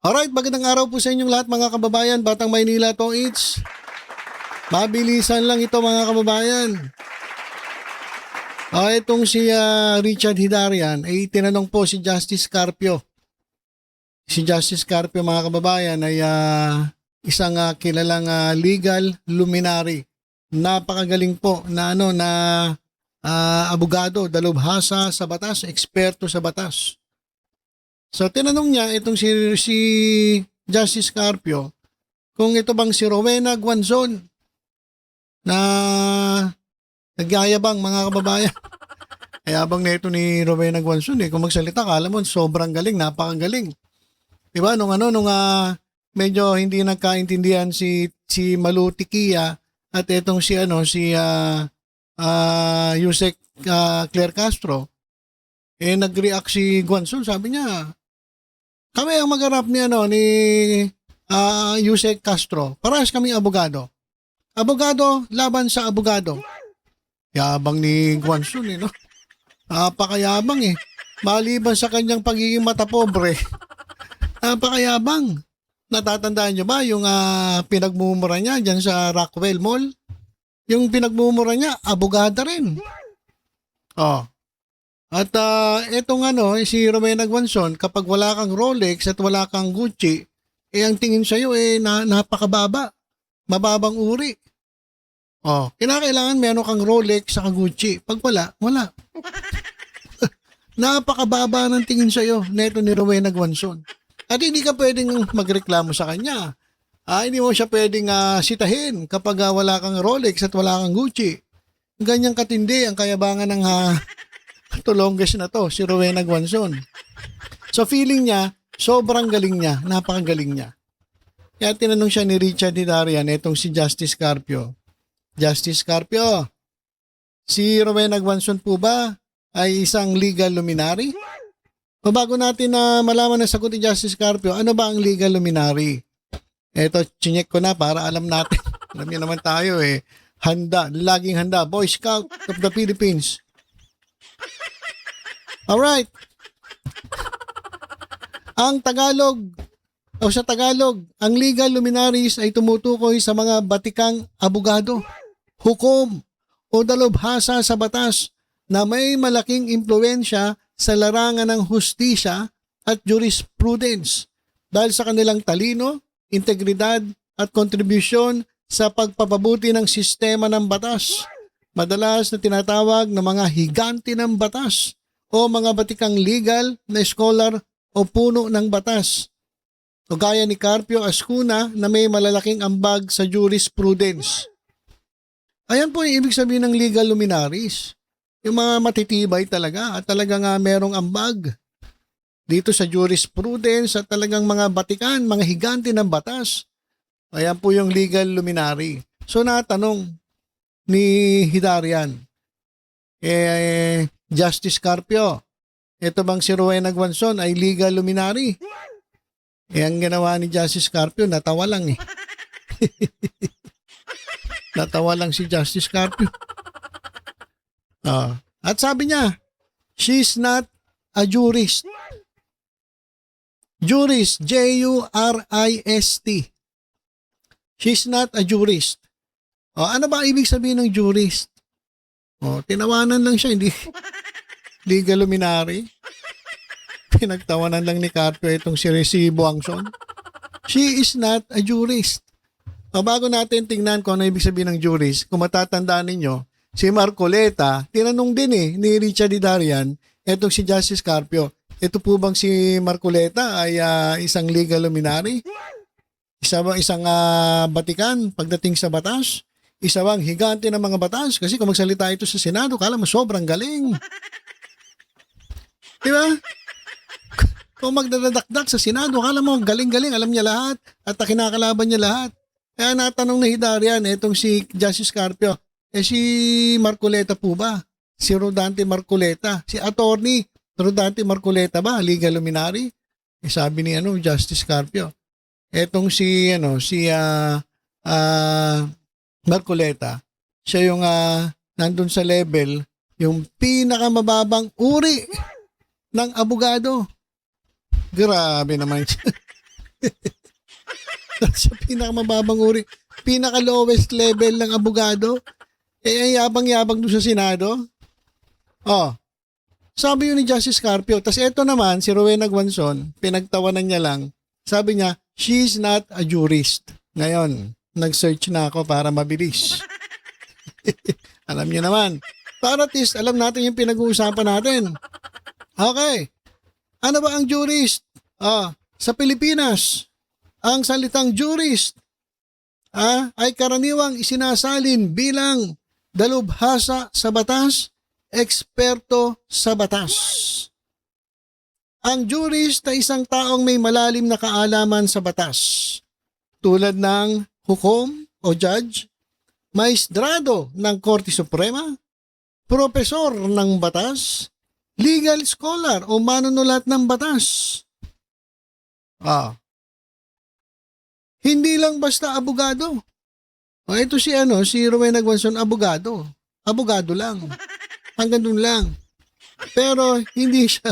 Alright, magandang araw po sa inyong lahat mga kababayan. Batang Maynila to it's. Mabilisan lang ito mga kababayan. Itong si Richard Hidarian ay tinanong po si Justice Carpio. Si Justice Carpio mga kababayan ay isang kilalang legal luminary. Napakagaling po na abogado, dalubhasa sa batas, eksperto sa batas. So tinanong niya itong si Justice Carpio kung ito bang si Rowena Guanzon na nagyayabang mga kababayan. Ayabang na ito ni Rowena Guanzon kung magsalita kala mo sobrang galing, napakagaling. Diba nung medyo hindi nagkaintindihan si Maluti Kia at itong si Yusek Claire Castro nag-react si Guanzon, sabi niya kami ang magharap ni Yusek Castro. Parehas kami abogado. Abogado laban sa abogado. Yabang ni Guanzon no? Napakayabang Maliban sa kanyang pagiging matapobre. Napakayabang. Natatandaan niyo ba yung pinagmumura niya dyan sa Rockwell Mall? Yung pinagmumura niya, abogada rin. At etong si Rowena Guanzon, kapag wala kang Rolex at wala kang Gucci, ang tingin sa'yo napakababa. Mababang uri. Kinakailangan meron kang Rolex sa Gucci. Pag wala. Napakababa ng tingin sa'yo neto ni Rowena Guanzon. At hindi ka pwedeng magreklamo sa kanya. Hindi mo siya pwedeng sitahin kapag wala kang Rolex at wala kang Gucci. Ganyang katindi ang kayabangan ng tulongges na to, si Rowena Guanzon. So feeling niya, sobrang galing niya, napakagaling niya. Kaya tinanong siya ni Richard Hidarian, itong si Justice Carpio. Justice Carpio, si Rowena Guanzon po ba ay isang legal luminary? O bago natin malaman ang sagot ni Justice Carpio, ano ba ang legal luminary? Eto, chinek ko na para alam natin. Alam niyo naman tayo handa, laging handa. Boy Scout of the Philippines. Alright. Sa Tagalog, ang legal luminaries ay tumutukoy sa mga batikang abogado, hukom o dalubhasa sa batas na may malaking impluensya sa larangan ng hustisya at jurisprudence dahil sa kanilang talino, integridad at kontribusyon sa pagpapabuti ng sistema ng batas. Madalas na tinatawag na mga higante ng batas o mga batikang legal na scholar o puno ng batas. O gaya ni Carpio Ascuna na may malalaking ambag sa jurisprudence. Ayan po yung ibig sabihin ng legal luminaries. Yung mga matitibay talaga at talagang merong ambag dito sa jurisprudence at talagang mga batikan, mga higante ng batas. Ayan po yung legal luminary. So natanong ni Hidarian, Justice Carpio, ito bang si Rowena Guanzon ay legal luminary? Ang ginawa ni Justice Carpio, natawa lang Natawa lang si Justice Carpio. At sabi niya, she's not a jurist. Jurist, J-U-R-I-S-T. She's not a jurist. Ano ba ibig sabihin ng jurist? Tinawanan lang siya, hindi legal luminary. Pinagtawanan lang ni Carpio itong si Recibo Angson. She is not a jurist. Bago natin tingnan kung ano ibig sabihin ng jurist, kung matatandaan ninyo, si Marcoleta, tinanong din ni Richard Hidarian, itong si Justice Carpio, ito po bang si Marcoleta ay isang legal luminary? Isang batikan pagdating sa batas? Isa bang higante ng mga batas? Kasi kung magsalita ito sa Senado, kala mo sobrang galing. Diba? Kung magdadakdak sa Senado, kala mo galing-galing, alam niya lahat at kinakalaban niya lahat. Kaya natanong ni Hidarian, itong si Justice Carpio, si Marcoleta po ba? Si Rodante Marcoleta, si Attorney Rodante Marcoleta ba, legal luminary? Sabi ni Justice Carpio. Etong si Marcoleta, siya yung nandun sa level, yung pinakamababang uri ng abogado. Grabe naman siya. Sa pinakamababang uri, pinaka-lowest level ng abogado, ang yabang-yabang doon sa Senado. Oh, sabi yun ni Justice Carpio. Tapos eto naman, si Rowena Guanzon, pinagtawanan niya lang. Sabi niya, she's not a jurist. Ngayon, nag-search na ako para mabilis. Alam niyo naman. Para at least, alam natin yung pinag-uusapan natin. Okay. Ano ba ang jurist? Sa Pilipinas, ang salitang jurist ay karaniwang isinasalin bilang dalubhasa sa batas, eksperto sa batas. Ang jurist ay isang taong may malalim na kaalaman sa batas, tulad ng hukom o judge, maestrado ng Korte Suprema, propesor ng batas, legal scholar o manunulat ng batas. Hindi lang basta abogado. Ito si Rowena Guanzon, abogado. Abogado lang. Hanggang dun lang. Pero hindi siya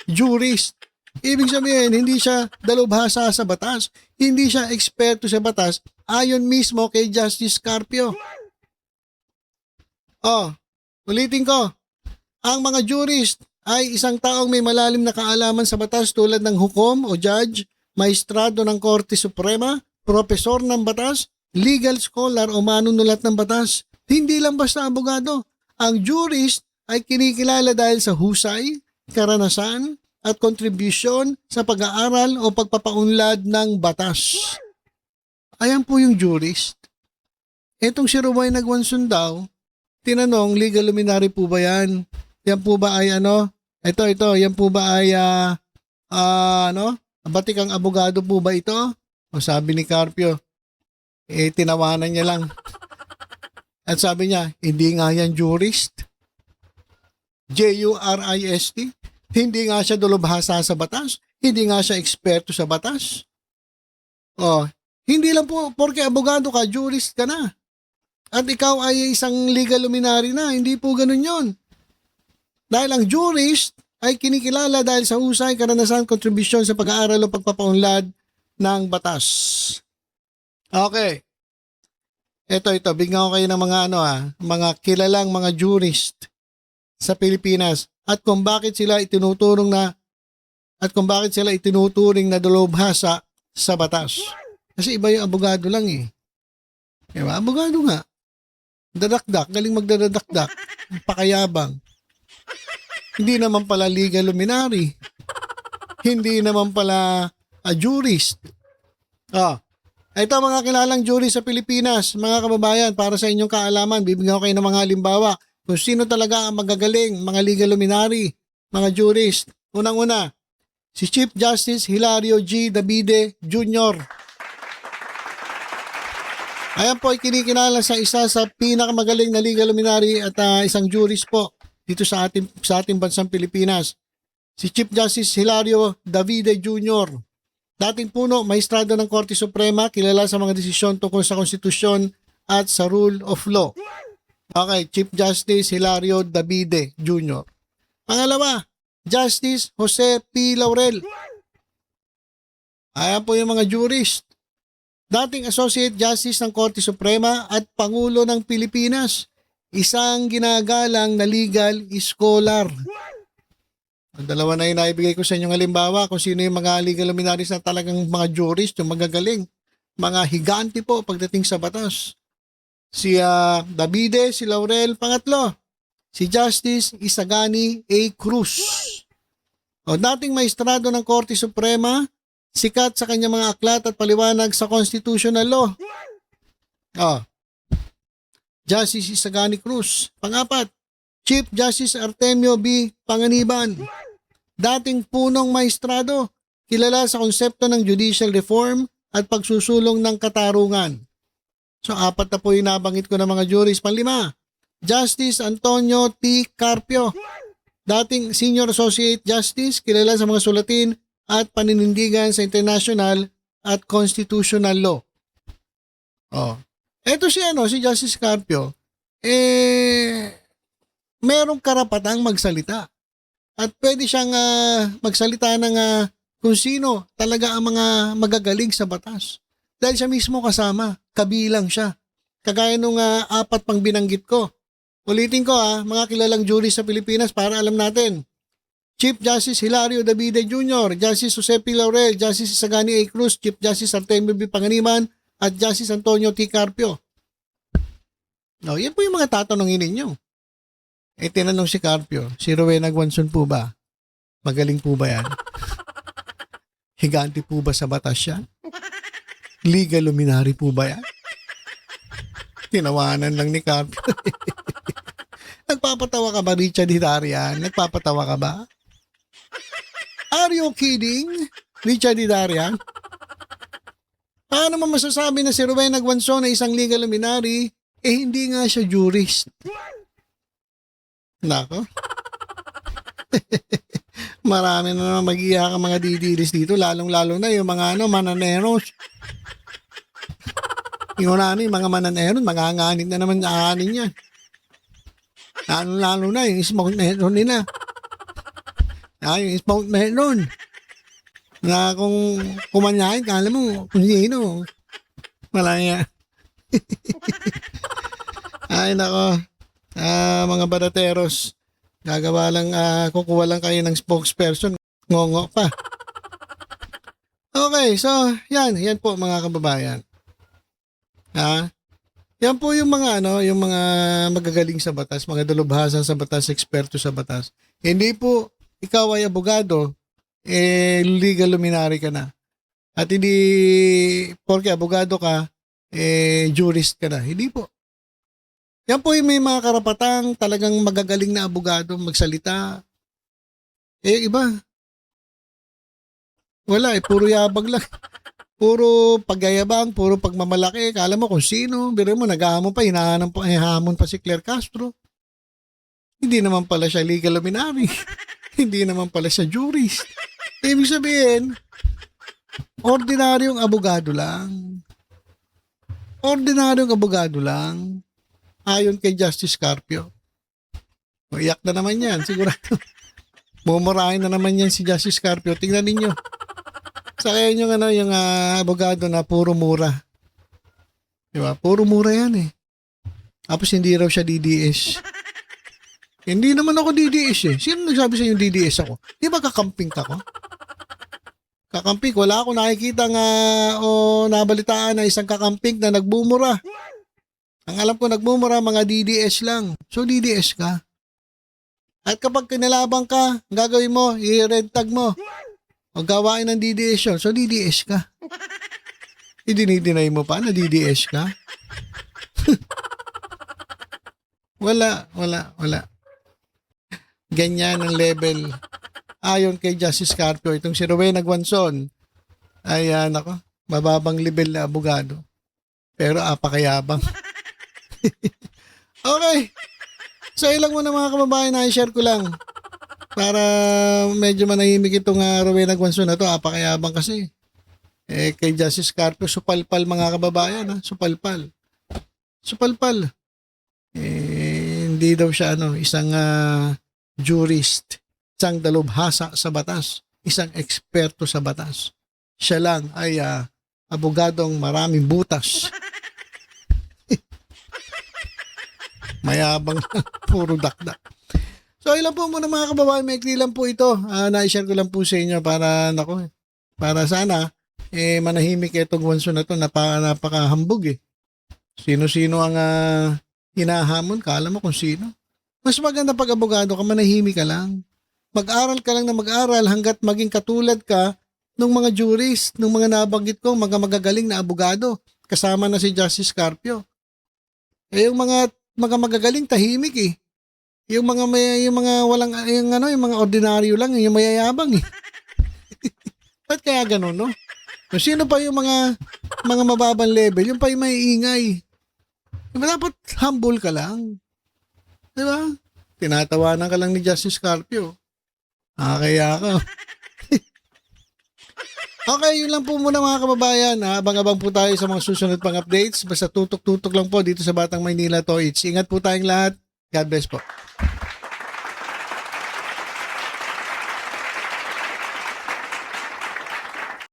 jurist. Ibig sabihin, hindi siya dalubhasa sa batas. Hindi siya eksperto sa batas ayon mismo kay Justice Carpio. Ulitin ko. Ang mga jurist ay isang taong may malalim na kaalaman sa batas tulad ng hukom o judge, maestrado ng Korte Suprema, propesor ng batas, legal scholar o manunulat ng batas. Hindi lang basta abogado. Ang jurist ay kinikilala dahil sa husay, karanasan, at kontribusyon sa pag-aaral o pagpapaunlad ng batas. Ayan po yung jurist. Etong si Rowena Guanzon daw, tinanong, legal luminary po ba yan? Yan po ba ay yan po ba ay batikang abogado po ba ito? O sabi ni Carpio, tinawanan niya lang. At sabi niya, hindi nga yan jurist. J-U-R-I-S-T. Hindi nga siya dalubhasa sa batas. Hindi nga siya eksperto sa batas. Hindi lang po, porque abogado ka, jurist ka na. At ikaw ay isang legal luminary na. Hindi po ganun yon. Dahil ang jurist ay kinikilala dahil sa husay, karanasan, kontribusyon sa pag-aaral o pagpapaunlad ng batas. Okay. Ito, bigyan ko kayo ng mga kilalang mga jurist sa Pilipinas at kung bakit sila itinuturing na dalubhasa sa batas. Kasi iba yung abogado lang eh. Diba? Abogado nga. Dadakdak, galing magdadakdak. Pakayabang. Hindi naman pala legal luminary. Hindi naman pala jurist. Ito mga kilalang jurist sa Pilipinas, mga kababayan, para sa inyong kaalaman, bibigyan ko kayo ng mga halimbawa kung sino talaga ang magagaling, mga legal luminary, mga jurist. Unang-una, si Chief Justice Hilario G. Davide Jr. Ayan po ay kinikilala sa isa sa pinakamagaling na legal luminary at isang jurist po dito sa ating bansang Pilipinas. Si Chief Justice Hilario Davide Jr. Dating puno, maestrado ng Korte Suprema, kilala sa mga desisyon tungkol sa konstitusyon at sa rule of law. Okay, Chief Justice Hilario Davide Jr. Pangalawa, Justice Jose P. Laurel. Ayan po yung mga jurist. Dating Associate Justice ng Korte Suprema at Pangulo ng Pilipinas. Isang ginagalang na legal scholar. Ang dalawa na yun naibigay ko sa inyong halimbawa kung sino yung mga legal luminaries na talagang mga jurist, yung magagaling. Mga higanti po pagdating sa batas. Si Davide, si Laurel. Pangatlo, si Justice Isagani A. Cruz. Dating maestrado ng Korte Suprema, sikat sa kanyang mga aklat at paliwanag sa constitutional law. Justice Isagani Cruz. Pangapat, Chief Justice Artemio B. Panganiban. Dating punong maestrado, kilala sa konsepto ng judicial reform at pagsusulong ng katarungan. So, apat na po yung nabanggit ko ng mga jurist. Panlima, Justice Antonio T. Carpio. Dating Senior Associate Justice, kilala sa mga sulatin at paninindigan sa international at constitutional law. Eto si Justice Carpio, merong karapatang magsalita. At pwede siyang magsalita ng kung sino talaga ang mga magagaling sa batas. Dahil siya mismo kasama, kabilang siya. Kagaya nung apat pang binanggit ko. Ulitin ko mga kilalang jury sa Pilipinas para alam natin. Chief Justice Hilario Davide Jr., Justice Jose P. Laurel, Justice Sagani A. Cruz, Chief Justice Artemio B. Panganiban, at Justice Antonio T. Carpio. No, yan po yung mga tatanungin ninyo. Tinanong si Carpio, si Rowena Guanzon po ba? Magaling po ba yan? Higante po ba sa batas yan? Legal luminary po ba yan? Tinawanan lang ni Carpio. Nagpapatawa ka ba, Richard Hidarian? Nagpapatawa ka ba? Are you kidding, Richard Hidarian? Paano mo masasabi na si Rowena Guanzon ay isang legal luminary, hindi nga siya jurist? Nako. Marami na naman mag-iyak ang mga didilis dito, lalong-lalo na yung mga mananeros. Yung mga mananeros, manganganit na naman aanin yan. Lalo na yung smoke melon nila. Yung smoke melon. Na kung kumanyain, kala mo kung sino. Malaya. Ay nako. Mga barateros. Gagawa lang, kukuha lang kayo ng spokesperson. Ngongo pa. Okay, so yan po mga kababayan. Yan po yung mga yung mga magagaling sa batas, mga dalubhasa sa batas, eksperto sa batas. Hindi po ikaw ay abogado, legal luminary ka na. At hindi porke abogado ka, jurist ka na. Hindi po. Yan po yung may mga karapatang talagang magagaling na abogado magsalita. Iba. Wala, puro yabang lang. Puro pagyayabang, puro pagmamalaki. Kala mo kung sino. Biro mo, nag-ahamon pa, hinahamon pa si Claire Castro. Hindi naman pala siya legal luminary. Hindi naman pala siya jurist. Ibig sabihin, ordinaryong abogado lang. Ordinaryong abogado lang. Ayon kay Justice Carpio. Iyak na naman yan, sigurado. Mumurahin na naman yan si Justice Carpio. Tingnan ninyo. Sa kaya yung abogado na puro mura. Diba? Puro mura yan eh. Tapos hindi raw siya DDS. Hindi naman ako DDS eh. Sino nagsabi sa yung DDS ako? Di ba kakamping ka ko? Kakamping. Wala ako nakikita o nabalitaan na isang kakamping na nagbumura. Ang alam ko nagbumura mga DDS lang. So DDS ka. At kapag kinalabang ka, ang gagawin mo, i-red tag mo. O gawain ng DDS yun. So DDS ka. Idinidinay mo pa na DDS ka? Wala. Ganyan ang level. Ayon kay Justice Carpio, itong si Rowena Guanzon, ay mababang level na abogado. Pero apakayabang. Okay. So ilang mo na mga kababayan na i-share ko lang. Para medyo manahimik itong Rowena Guanzon na to. Apakayabang kasi. Kay Justice Carpio, supalpal mga kababayan. Supalpal. Hindi daw siya isang jurist, isang dalubhasa sa batas, isang eksperto sa batas. Siya lang ay abogadong maraming butas. Mayabang lang, puro dakdak. So ilan po muna mga kababayan, maikli lang po ito. Na-share ko lang po sa inyo para sana manahimik itong Guanzon na to. Napakahambog eh. Sino-sino ang hinahamon, kala mo kung sino. Mas maganda pag abogado ka, manahimik ka lang. Mag-aral ka lang na mag-aral hanggat maging katulad ka ng mga jurist, ng mga nabanggit ko, mga magagaling na abogado. Kasama na si Justice Carpio. Yung mga magagaling tahimik eh. Yung mga walang yung mga ordinaryo lang, yung mayayabang eh. Ba't kaya gano'n, no? Kung sino pa yung mga mababang level, yung pa yung maiingay. Dapat humble ka lang. Di ba? Tinatawanan ka lang ni Justice Carpio. Kaya ka. Okay, yun lang po muna mga kababayan. Abang-abang po tayo sa mga susunod pang updates. Basta tutok-tutok lang po dito sa Batang Maynila Toits. Ingat po tayong lahat. God bless po.